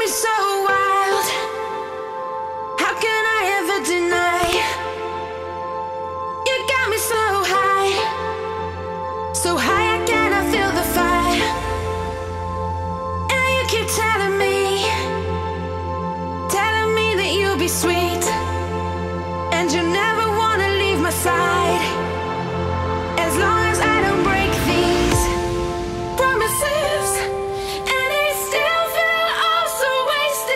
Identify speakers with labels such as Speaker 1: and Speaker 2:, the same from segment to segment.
Speaker 1: me so wild. How can I ever deny? You got me so high, so high I cannot feel the fire. And you keep telling me that you'll be sweet, and you never wanna leave my side. As long as I don't break these promises, and they still feel all so wasted.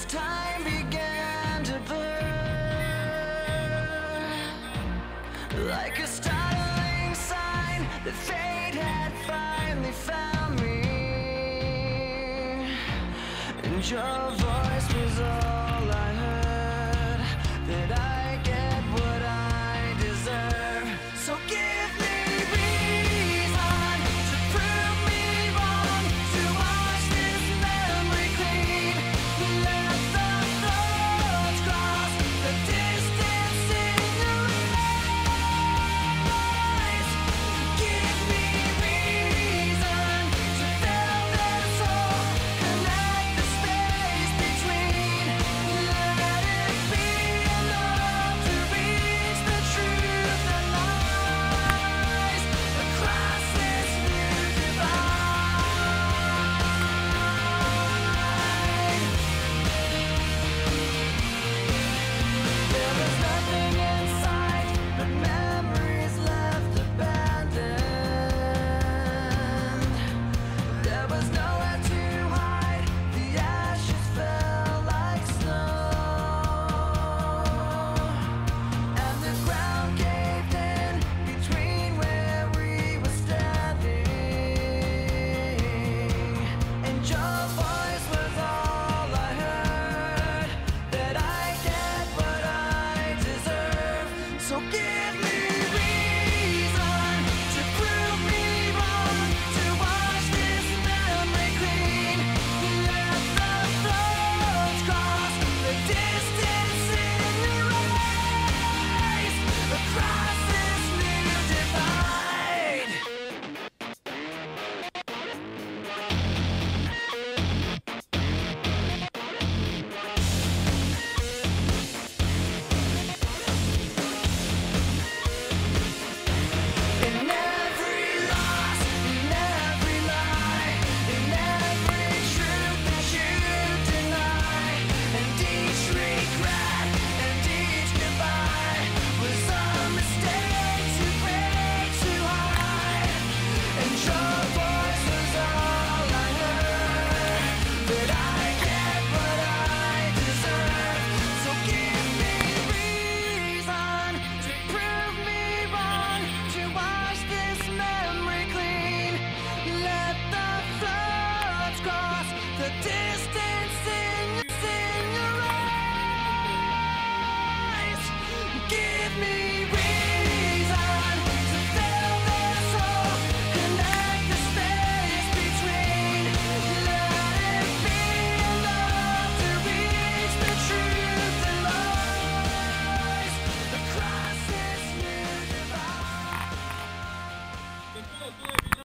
Speaker 1: time began to blur, like a startling sign that fate had finally found me, and your voice was all I heard, that I get what I deserve. So give me reason to prove me wrong, to wash this memory clean, let the thoughts cross the distance in your eyes. Give me reason to fill this hole, connect the space between. Let it be enough to reach the truth that lies across this new divide. There was nothing in sight but memories left abandoned. There was nowhere to hide, the ashes fell like snow, and the ground caved in between where we were standing, and your voice was all I heard, that I get what I deserve. So give